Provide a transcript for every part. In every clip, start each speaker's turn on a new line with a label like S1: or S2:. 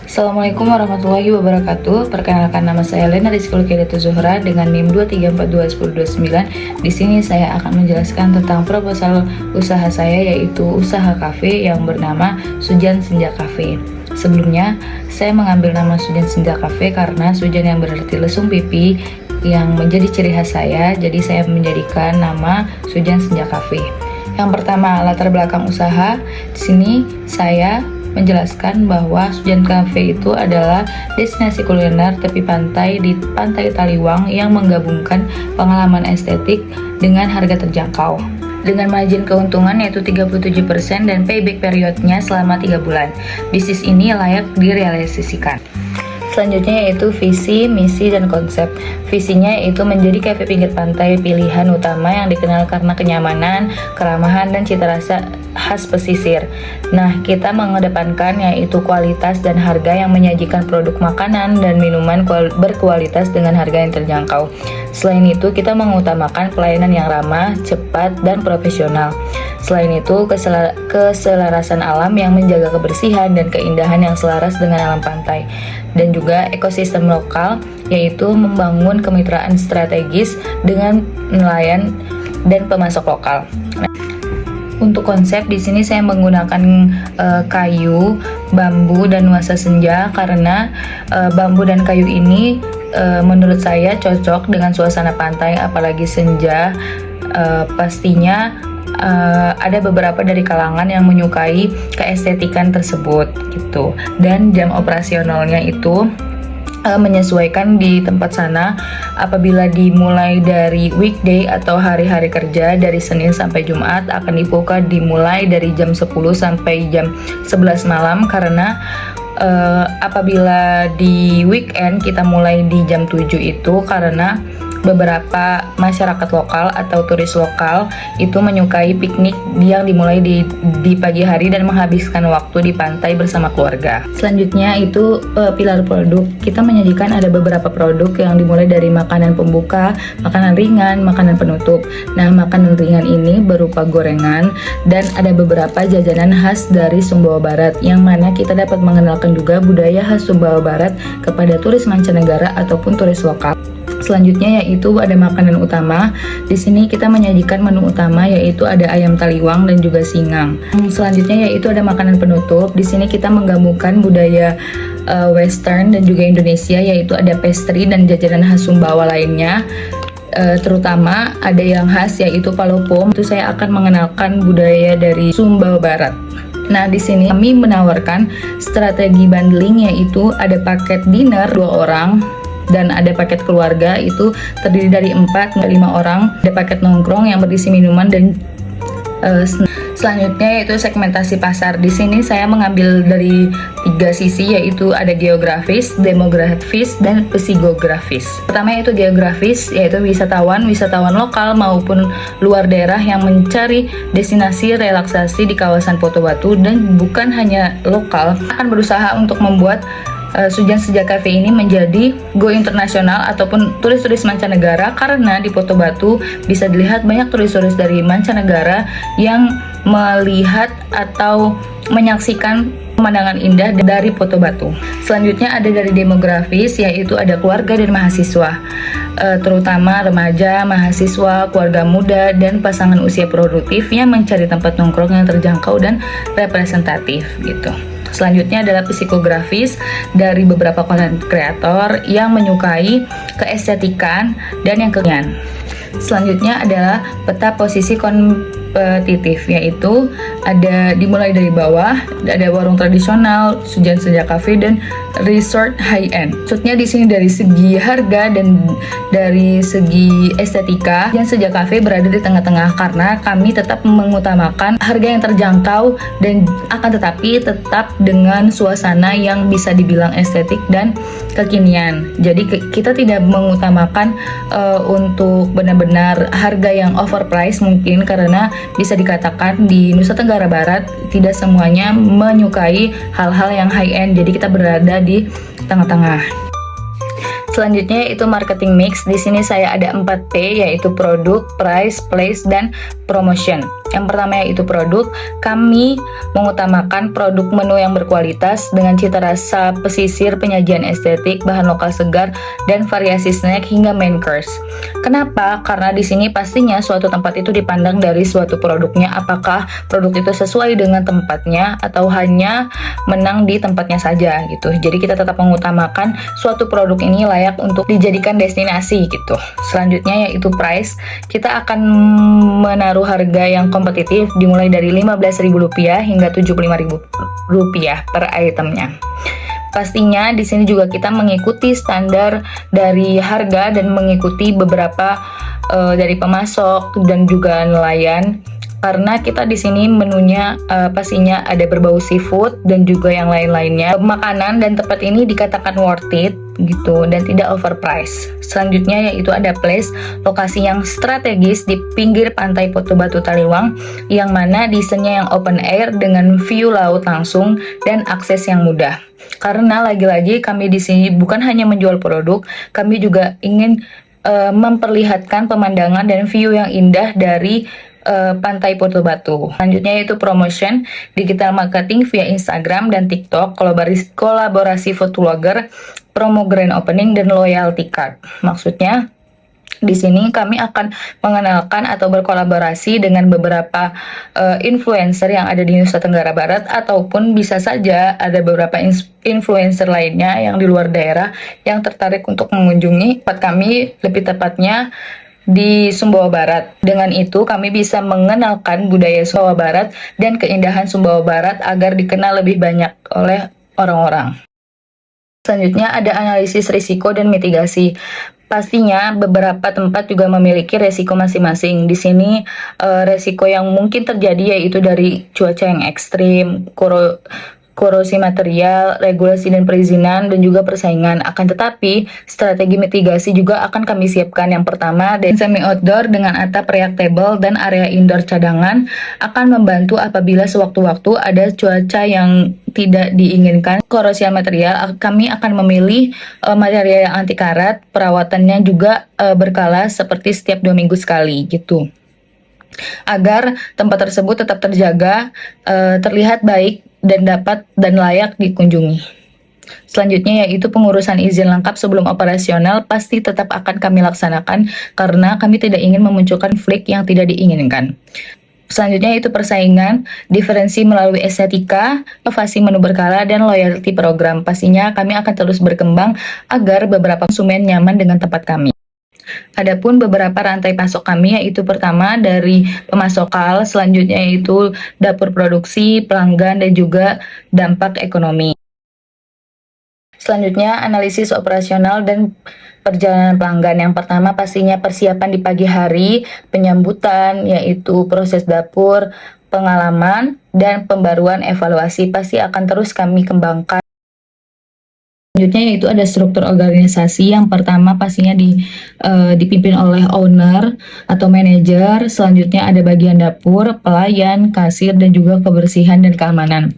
S1: Assalamualaikum warahmatullahi wabarakatuh. Perkenalkan, nama saya Lena Rizky Lukiadatu Zuhra dengan NIM 2342109. Di sini saya akan menjelaskan tentang proposal usaha saya, yaitu usaha kafe yang bernama Sujan Senja Cafe. Sebelumnya, saya mengambil nama Sujan Senja Cafe karena Sujan yang berarti lesung pipi yang menjadi ciri khas saya, jadi saya menjadikan nama Sujan Senja Cafe. Yang pertama, latar belakang usaha. Di sini saya menjelaskan bahwa Sujan Cafe itu adalah destinasi kuliner tepi pantai di Pantai Taliwang yang menggabungkan pengalaman estetik dengan harga terjangkau. Dengan margin keuntungan yaitu 37% dan payback periodnya selama 3 bulan. Bisnis ini layak direalisasikan. Selanjutnya yaitu visi, misi, dan konsep. Visinya yaitu menjadi kafe pinggir pantai pilihan utama yang dikenal karena kenyamanan, keramahan, dan cita rasa khas pesisir. Nah, kita mengedepankan yaitu kualitas dan harga yang menyajikan produk makanan dan minuman berkualitas dengan harga yang terjangkau. Selain itu, kita mengutamakan pelayanan yang ramah, cepat, dan profesional. Selain itu, keselarasan alam yang menjaga kebersihan dan keindahan yang selaras dengan alam pantai. Dan juga ekosistem lokal, yaitu membangun kemitraan strategis dengan nelayan dan pemasok lokal. Untuk konsep di sini saya menggunakan kayu, bambu, dan nuansa senja karena bambu dan kayu ini menurut saya cocok dengan suasana pantai, apalagi senja. Pastinya ada beberapa dari kalangan yang menyukai keestetikan tersebut gitu. Dan jam operasionalnya itu menyesuaikan di tempat sana apabila dimulai dari weekday atau hari-hari kerja dari Senin sampai Jumat akan dibuka dimulai dari jam 10 sampai jam 11 malam karena apabila di weekend kita mulai di jam 7 itu karena beberapa masyarakat lokal atau turis lokal itu menyukai piknik yang dimulai di pagi hari dan menghabiskan waktu di pantai bersama keluarga. Selanjutnya itu pilar produk. Kita menyajikan ada beberapa produk yang dimulai dari makanan pembuka, makanan ringan, makanan penutup. Nah, makanan ringan ini berupa gorengan dan ada beberapa jajanan khas dari Sumbawa Barat yang mana kita dapat mengenalkan juga budaya khas Sumbawa Barat kepada turis mancanegara ataupun turis lokal. Selanjutnya yaitu ada makanan utama. Di sini kita menyajikan menu utama yaitu ada ayam taliwang dan juga singang. Selanjutnya yaitu ada makanan penutup. Di sini kita menggabungkan budaya Western dan juga Indonesia yaitu ada pastry dan jajanan khas Sumbawa lainnya. Terutama ada yang khas yaitu palopom. Itu saya akan mengenalkan budaya dari Sumbawa Barat. Nah, di sini kami menawarkan strategi bundling yaitu ada paket dinner 2 orang dan ada paket keluarga itu terdiri dari 4 hingga 5 orang. Ada paket nongkrong yang berisi minuman dan selanjutnya yaitu segmentasi pasar. Di sini saya mengambil dari 3 sisi yaitu ada geografis, demografis, dan psikografis. Pertama yaitu geografis, yaitu wisatawan lokal maupun luar daerah yang mencari destinasi relaksasi di kawasan Poto Batu dan bukan hanya lokal akan berusaha untuk membuat Sujan Senja Cafe ini menjadi go internasional ataupun turis-turis mancanegara karena di Poto Batu bisa dilihat banyak turis-turis dari mancanegara yang melihat atau menyaksikan pemandangan indah dari Poto Batu. Selanjutnya ada dari demografis yaitu ada keluarga dan mahasiswa, terutama remaja, mahasiswa, keluarga muda, dan pasangan usia produktif yang mencari tempat nongkrong yang terjangkau dan representatif gitu. Selanjutnya adalah psikografis dari beberapa konten kreator yang menyukai keestetikan dan yang kekinian. Selanjutnya adalah peta posisi kompetitif, yaitu ada dimulai dari bawah, ada warung tradisional, Sujan Senja Cafe, dan resort high end. Maksudnya di sini dari segi harga dan dari segi estetika, Sujan Senja Cafe berada di tengah-tengah karena kami tetap mengutamakan harga yang terjangkau dan akan tetapi tetap dengan suasana yang bisa dibilang estetik dan kekinian. Jadi kita tidak mengutamakan untuk benar-benar harga yang overpriced mungkin karena bisa dikatakan di Nusa Tenggara Barat tidak semuanya menyukai hal-hal yang high end. Jadi kita berada di tengah-tengah. Selanjutnya yaitu marketing mix. Di sini saya ada 4P, yaitu produk, price, place, dan promotion. Yang pertama yaitu produk. Kami mengutamakan produk menu yang berkualitas dengan cita rasa pesisir, penyajian estetik, bahan lokal segar, dan variasi snack hingga main course. Kenapa? Karena di sini pastinya suatu tempat itu dipandang dari suatu produknya, apakah produk itu sesuai dengan tempatnya atau hanya menang di tempatnya saja gitu. Jadi kita tetap mengutamakan suatu produk ini layak untuk dijadikan destinasi gitu. Selanjutnya yaitu price. Kita akan menaruh harga yang kompetitif dimulai dari Rp15.000 hingga Rp75.000 per itemnya. Pastinya di sini juga kita mengikuti standar dari harga dan mengikuti beberapa dari pemasok dan juga nelayan. Karena kita di sini menunya pastinya ada berbau seafood dan juga yang lain-lainnya. Makanan dan tempat ini dikatakan worth it gitu dan tidak overpriced. Selanjutnya yaitu ada place, lokasi yang strategis di pinggir pantai Poto Batu Taliwang, yang mana desainnya yang open air dengan view laut langsung dan akses yang mudah. Karena lagi-lagi kami di sini bukan hanya menjual produk, kami juga ingin memperlihatkan pemandangan dan view yang indah dari Pantai Poto Batu. Selanjutnya yaitu promotion, digital marketing via Instagram dan TikTok, kolaborasi food vlogger, promo grand opening, dan loyalty card. Maksudnya di sini kami akan mengenalkan atau berkolaborasi dengan beberapa influencer yang ada di Nusa Tenggara Barat, ataupun bisa saja ada beberapa influencer lainnya yang di luar daerah yang tertarik untuk mengunjungi tempat kami, lebih tepatnya di Sumbawa Barat. Dengan itu kami bisa mengenalkan budaya Sumbawa Barat dan keindahan Sumbawa Barat agar dikenal lebih banyak oleh orang-orang. Selanjutnya ada analisis risiko dan mitigasi. Pastinya beberapa tempat juga memiliki resiko masing-masing. Di sini resiko yang mungkin terjadi yaitu dari cuaca yang ekstrim, korosi material, regulasi dan perizinan, dan juga persaingan. Akan tetapi, strategi mitigasi juga akan kami siapkan. Yang pertama, semi outdoor dengan atap reactable dan area indoor cadangan akan membantu apabila sewaktu-waktu ada cuaca yang tidak diinginkan. Korosi material, kami akan memilih material yang anti karat, perawatannya juga berkala seperti setiap 2 minggu sekali gitu. Agar tempat tersebut tetap terjaga, terlihat baik, dan dapat dan layak dikunjungi. Selanjutnya yaitu pengurusan izin lengkap sebelum operasional pasti tetap akan kami laksanakan karena kami tidak ingin memunculkan konflik yang tidak diinginkan. Selanjutnya yaitu persaingan, diferensi melalui estetika, inovasi menu berkala, dan loyalty program. Pastinya kami akan terus berkembang agar beberapa konsumen nyaman dengan tempat kami. Adapun beberapa rantai pasok kami yaitu pertama dari pemasok lokal, selanjutnya yaitu dapur produksi, pelanggan, dan juga dampak ekonomi. Selanjutnya analisis operasional dan perjalanan pelanggan. Yang pertama pastinya persiapan di pagi hari, penyambutan yaitu proses dapur, pengalaman, dan pembaruan evaluasi pasti akan terus kami kembangkan. Selanjutnya yaitu ada struktur organisasi. Yang pertama pastinya dipimpin oleh owner atau manajer. Selanjutnya ada bagian dapur, pelayan, kasir, dan juga kebersihan dan keamanan.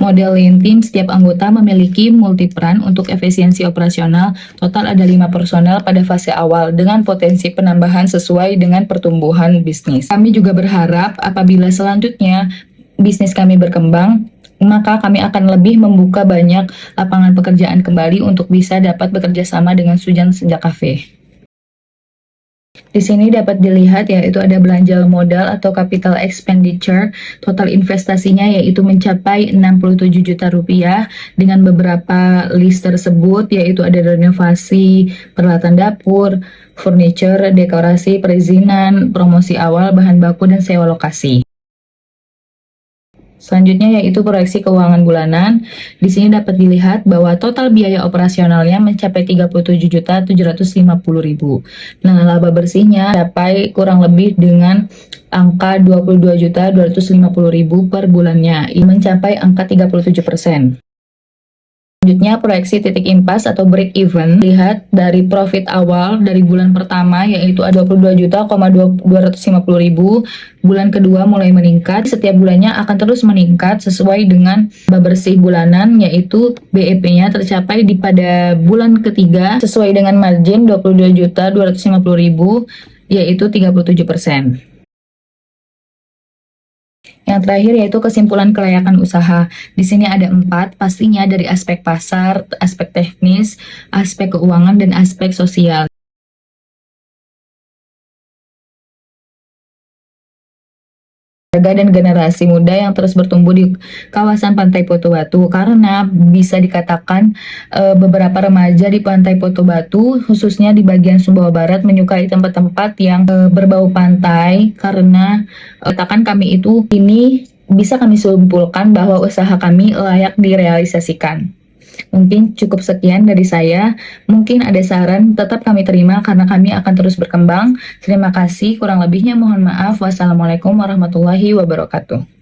S1: Model lean team, setiap anggota memiliki multiperan untuk efisiensi operasional. Total ada 5 personel pada fase awal dengan potensi penambahan sesuai dengan pertumbuhan bisnis. Kami juga berharap apabila selanjutnya bisnis kami berkembang, maka kami akan lebih membuka banyak lapangan pekerjaan kembali untuk bisa dapat bekerja sama dengan Sujan Senja Cafe. Di sini dapat dilihat yaitu ada belanja modal atau capital expenditure, total investasinya yaitu mencapai Rp67 juta dengan beberapa list tersebut yaitu ada renovasi, peralatan dapur, furniture, dekorasi, perizinan, promosi awal, bahan baku, dan sewa lokasi. Selanjutnya yaitu proyeksi keuangan bulanan. Di sini dapat dilihat bahwa total biaya operasionalnya mencapai Rp37.750.000. Nah, laba bersihnya dapat kurang lebih dengan angka Rp22.250.000 per bulannya, mencapai angka 37%. Selanjutnya, proyeksi titik impas atau break even. Lihat dari profit awal dari bulan pertama yaitu ada 22.250.000. Bulan kedua mulai meningkat. Setiap bulannya akan terus meningkat sesuai dengan laba bersih bulanan yaitu BEP-nya tercapai pada bulan ketiga sesuai dengan margin 22.250.000 yaitu 37%. Yang terakhir yaitu kesimpulan kelayakan usaha. Di sini ada 4, pastinya dari aspek pasar, aspek teknis, aspek keuangan, dan aspek sosial. Dan generasi muda yang terus bertumbuh di kawasan Pantai Poto Batu karena bisa dikatakan beberapa remaja di Pantai Poto Batu khususnya di bagian Sumbawa Barat menyukai tempat-tempat yang berbau pantai karena katakan kami itu ini bisa kami simpulkan bahwa usaha kami layak direalisasikan. Mungkin cukup sekian dari saya. Mungkin ada saran, tetap kami terima karena kami akan terus berkembang. Terima kasih, kurang lebihnya mohon maaf. Wassalamualaikum warahmatullahi wabarakatuh.